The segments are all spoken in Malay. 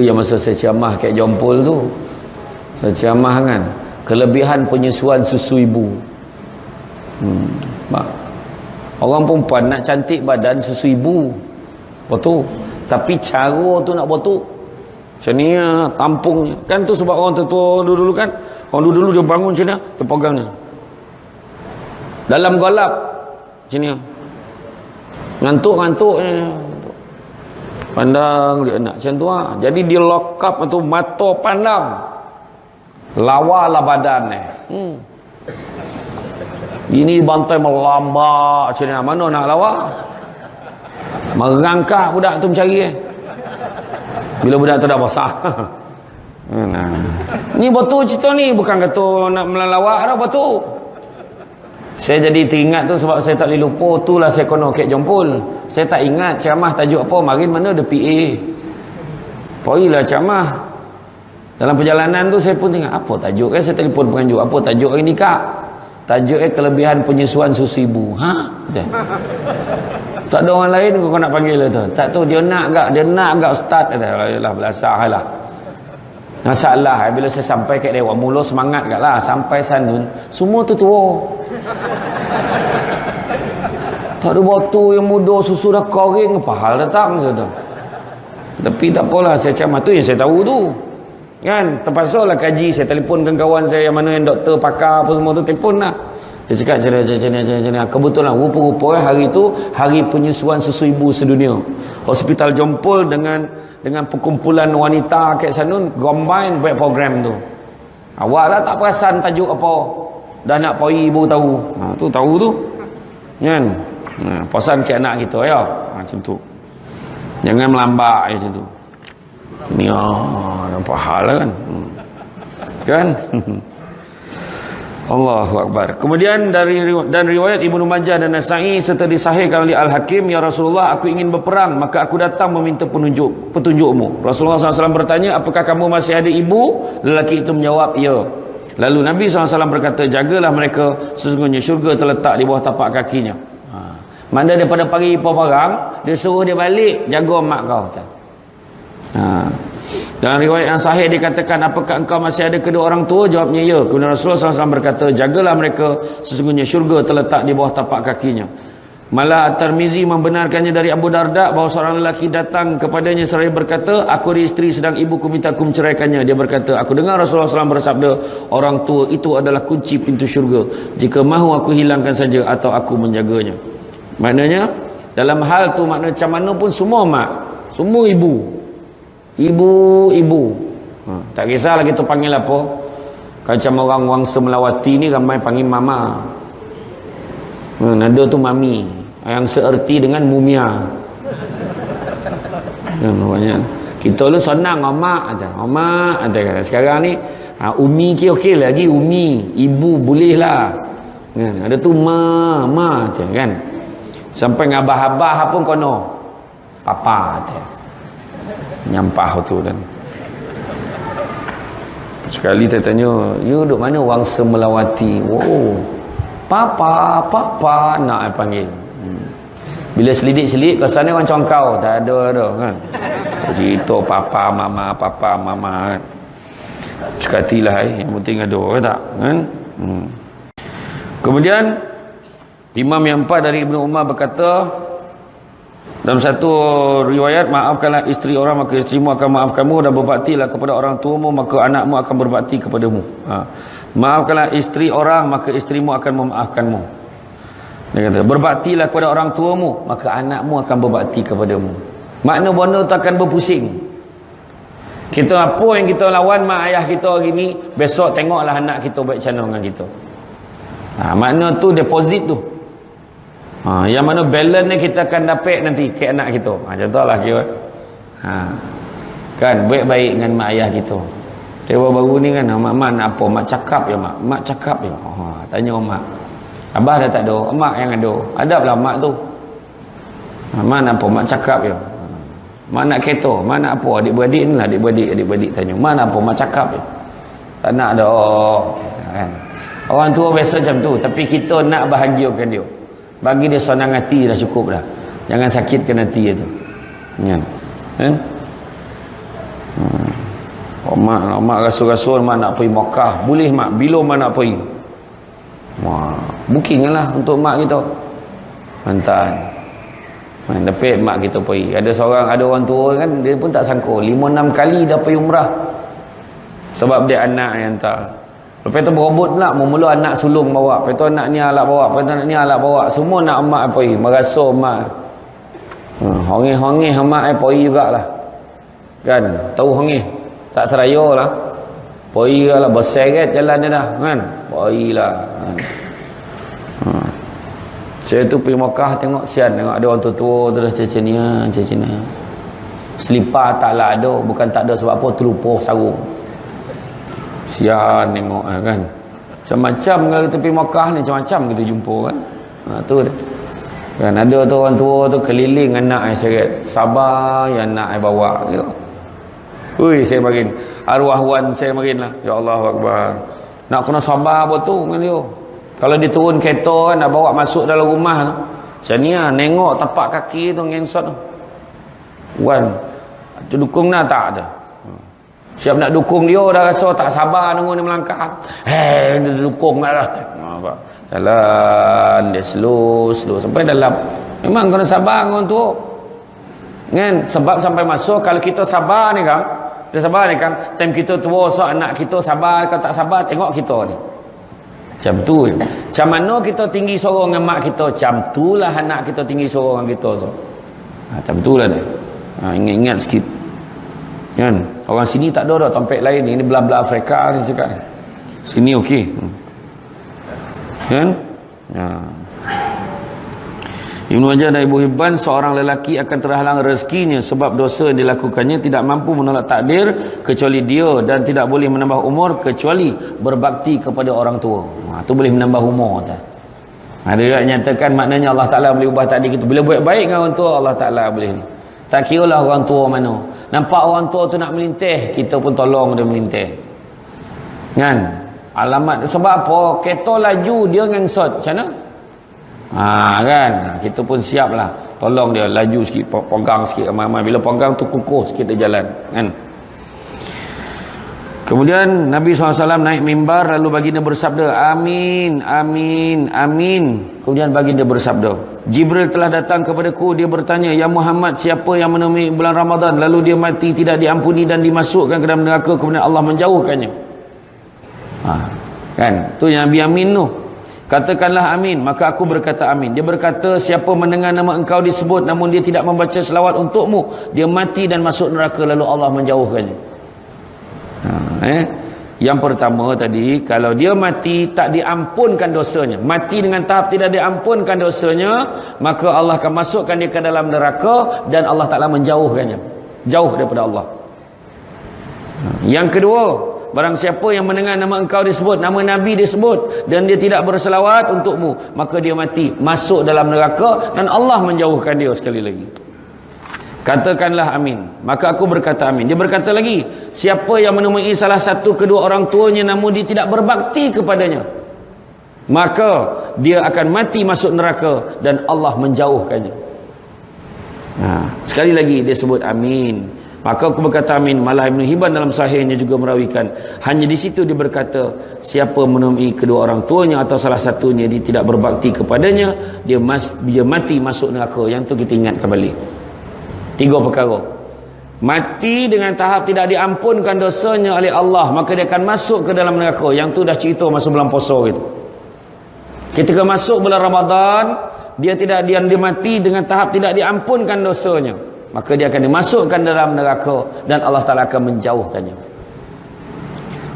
yang masa saya ceramah kat Jompol tu. Saya ceramah kan, kelebihan penyusuan susu ibu. Orang perempuan nak cantik badan susu ibu, betul. Tapi cara tu nak betul. Macam ni kampung kan tu, sebab orang tua dulu kan, orang dulu dia bangun macam ni, dia pegang ni. Dalam gelap macam ni. Ngantuk-ngantuk pandang dia nak macam tu Jadi dia lock up tu, mata pandang. Lawa lah badan ni. Ini bantai melambak macam ni. Mana nak lawa? Merangkak budak tu mencari bila budak tu dah basah. Ni betul cerita ni, bukan kata nak melalawak dah, betul. Saya jadi teringat tu sebab saya tak boleh lupa. Itulah saya kena kat Jompol. Saya tak ingat ceramah tajuk apa. Marin mana ada PA. Poilah ceramah. Dalam perjalanan tu saya pun tengok apa tajuk saya telefon penganjur. Apa tajuk hari ni kak? Tajuk kelebihan penyusuan susu ibu. Tak ada orang lain kau nak panggil tu. Tak tahu dia nak gak start kata. Yalah belasah lah. Masalah bila saya sampai kat dewan, mula semangat kat lah. Sampai sanun semua tu tua. Tak ada botol yang muda, susu dah kering, apa hal datang tu. Tapi tak apalah, saya ceramah tu yang saya tahu tu. Kan, terpaksa lah kaji. Saya telefonkan kawan saya yang mana yang doktor, pakar apa semua tu, telefon lah. Dia cakap macam ni. Kebetulan rupa-rupa hari tu hari penyusuan susu ibu sedunia. Hospital Jompol dengan perkumpulan wanita kat Sanun combine buat program tu. Awak lah tak perasan tajuk apa. Dah nak poi ibu tahu. Tu tahu tu. Kan? Perasan ke anak kita ya. Macam tu. Jangan melambak macam tu. Ni nampak hal lah kan. Kan? Allahu Akbar. Kemudian dan riwayat Ibnu Majah dan Nasa'i serta disahihkan oleh Al-Hakim, ya Rasulullah, aku ingin berperang, maka aku datang meminta petunjukmu. Rasulullah SAW bertanya, apakah kamu masih ada ibu? Lelaki itu menjawab, ya. Lalu Nabi SAW berkata, jagalah mereka, sesungguhnya syurga terletak di bawah tapak kakinya. Mana daripada pagi perang, dia suruh dia balik, jaga mak kau. Dalam riwayat yang sahih dikatakan, apakah engkau masih ada kedua orang tua? Jawabnya ya. Kemudian Rasulullah SAW berkata, jagalah mereka, sesungguhnya syurga terletak di bawah tapak kakinya. Malah At-Tirmizi membenarkannya dari Abu Darda bahawa seorang lelaki datang kepadanya seraya berkata, aku ada isteri sedang ibuku minta aku menceraikannya. Dia berkata, aku dengar Rasulullah SAW bersabda, orang tua itu adalah kunci pintu syurga. Jika mahu aku hilangkan saja atau aku menjaganya. Maknanya dalam hal tu, maknanya macam mana pun semua mak, semua ibu, tak kisahlah kita panggil apa. Macam orang Semelawati ni ramai panggil mama. Nada tu mami, yang seerti dengan mumia. Kita lu senang omak aja. Sekarang ni umi okey lagi, umi, ibu boleh lah. Ada tu ma aja kan. Sampai ngabah-abah pun kono papa aja. Nyampah tu dan sekali saya tanya, you duduk mana orang Semelawati? Papa nak panggil. Bila selidik kesannya orang congkau, tak ada kan. Cerita papa mama kan. Sekatilah yang penting ada ke tak kan. Kemudian Imam yang 4 dari Ibnu Umar berkata, dalam satu riwayat, maafkanlah isteri orang maka isterimu akan maafkanmu, dan berbaktilah kepada orang tuamu maka anakmu akan berbakti kepadamu. Maafkanlah isteri orang maka isterimu akan memaafkanmu. Dia kata, berbaktilah kepada orang tuamu maka anakmu akan berbakti kepadamu. Makna benda tu akan berpusing. Kita apa yang kita lawan mak ayah kita hari ni, besok tengoklah anak kita baik macam mana dengan kita. Makna tu deposit tu. Yang mana balance ni kita akan dapat nanti ke anak kita. Contohlah kira kan baik-baik dengan mak ayah kita. Baru ni kan, mak nak apa? Mak cakap ya mak. Mak cakap ya. Tanya mak. Abah dah tak ada, mak yang ada. Ada pula mak tu. Mak nak apa? Mak cakap ya. Mak nak kereta, mak nak apa? Adik-beradik ni lah, adik-beradik tanya. Mak nak apa? Mak cakap ya. Tak nak ada. Kan. Orang tua biasa macam tu, tapi kita nak bahagiakan dia. Bagi dia senang hati dah cukup dah. Jangan sakitkan hati dia tu. Kan? mak rasul-rasul mak nak pergi Makkah. Boleh mak, bila mak nak pergi? Wah, booking lah untuk mak kita. Mantan. Dapat mak kita pergi. Ada orang tua kan, dia pun tak sangka 5-6 kali dah pergi umrah. Sebab dia anak yang hantar. Lepas tu berobot pula, mula anak sulung bawa, lepas tu anak ni alak bawa, lepas tu anak ni alak bawa. Semua nak mak pergi, merasa mak. Hongih-hongih mak pergi jugalah. Kan, tahu hongih. Tak teraya lah. Pergi lah, berseret jalan dia dah. Kan, pergi lah. Kan. Saya tu pergi Makkah tengok sian, tengok ada orang tua-tua tu dah cecenia. Selipar taklah ada, bukan tak ada sebab apa, terlupa sarung. Sian tengok kan. Macam-macam kalau kita pergi Makkah ni, macam-macam kita jumpa kan. Tu dia. Kan ada tu orang tua tu keliling anak ai seret. Sabar yang anak ai bawa. Ui, saya makin arwah wan saya makin lah. Ya Allah Akbar. Nak kena sabar betul dengan dia. Kalau dia turun kereta nak bawa masuk dalam rumah tu, macam ni lah, nengok tapak kaki tu ngensot tu. Wan, tu dukung nak tak ada. Siap nak dukung dia dah rasa tak sabar nunggu dia melangkah. Dia dukung lah. Jalan dia slow sampai dalam. Memang kena sabar dengan tu. Kan? Sebab sampai masuk kalau kita sabar ni kan, time kita tua so anak kita sabar, kalau tak sabar tengok kita ni. Macam tu je. Macam mana kita tinggi suara dengan mak kita, macam tu lah anak kita tinggi suara dengan kita. So. Macam tu lah dia. Ingat-ingat sikit. Kan? Orang sini tak ada dah tempat lain. Ini belah-belah Afrika ni cakap ni. Sini okey. Kan? Ibnu Majah dan Ibu Hibban, seorang lelaki akan terhalang rezekinya sebab dosa yang dilakukannya, tidak mampu menolak takdir kecuali dia, dan tidak boleh menambah umur kecuali berbakti kepada orang tua. Itu boleh menambah umur tak? Ada juga nyatakan maknanya Allah Ta'ala boleh ubah takdir kita. Bila buat baik dengan orang tua, Allah Ta'ala boleh ni. Tak kira lah orang tua mana. Nampak orang tua tu nak melintih, kita pun tolong dia melintih. Kan? Alamat sebab apa? Kereta laju dia ngangsot. Macam mana? Kan? Kita pun siap lah. Tolong dia laju sikit, pegang sikit ramai-ramai. Bila pegang tu kukuh sikit dia jalan. Kan? Kemudian Nabi SAW naik mimbar, lalu baginda bersabda, amin, amin, amin. Kemudian baginda bersabda, Jibril telah datang kepadaku, dia bertanya, ya Muhammad, siapa yang menemui bulan Ramadan lalu dia mati tidak diampuni dan dimasukkan ke dalam neraka, kemudian Allah menjauhkannya. Kan? Tu yang Nabi amin tu. Katakanlah amin, maka aku berkata amin. Dia berkata, siapa mendengar nama engkau disebut namun dia tidak membaca selawat untukmu, dia mati dan masuk neraka lalu Allah menjauhkannya. Yang pertama tadi, kalau dia mati tak diampunkan dosanya, mati dengan tahap tidak diampunkan dosanya, maka Allah akan masukkan dia ke dalam neraka dan Allah Ta'ala menjauhkannya, jauh daripada Allah. Yang kedua, barang siapa yang mendengar nama engkau disebut, nama Nabi disebut, dan dia tidak berselawat untukmu, maka dia mati, masuk dalam neraka dan Allah menjauhkan dia sekali lagi. Katakanlah amin, maka aku berkata amin. Dia berkata lagi, siapa yang menemui salah satu kedua orang tuanya namun dia tidak berbakti kepadanya, maka dia akan mati masuk neraka dan Allah menjauhkannya. Sekali lagi dia sebut amin, maka aku berkata amin. Malah Ibnu Hibban dalam sahihnya juga merawikan, hanya di situ dia berkata, siapa menemui kedua orang tuanya atau salah satunya dia tidak berbakti kepadanya, dia mati masuk neraka. Yang tu kita ingat kembali. 3 perkara. Mati dengan tahap tidak diampunkan dosanya oleh Allah, maka dia akan masuk ke dalam neraka. Yang tu dah cerita masa bulan puasa gitu. Ketika masuk bulan Ramadan, dia mati dengan tahap tidak diampunkan dosanya, maka dia akan dimasukkan dalam neraka dan Allah Ta'ala akan menjauhkannya.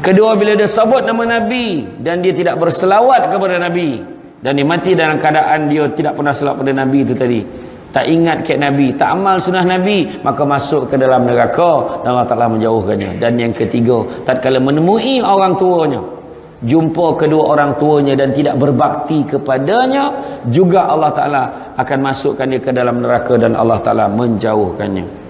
Kedua, bila dia sebut nama Nabi dan dia tidak berselawat kepada Nabi, dan dia mati dalam keadaan dia tidak pernah selawat pada Nabi itu tadi, tak ingat kat Nabi, tak amal sunnah Nabi, maka masuk ke dalam neraka dan Allah Ta'ala menjauhkannya. Dan yang ketiga, tatkala menemui orang tuanya, jumpa kedua orang tuanya dan tidak berbakti kepadanya, juga Allah Ta'ala akan masukkan dia ke dalam neraka dan Allah Ta'ala menjauhkannya.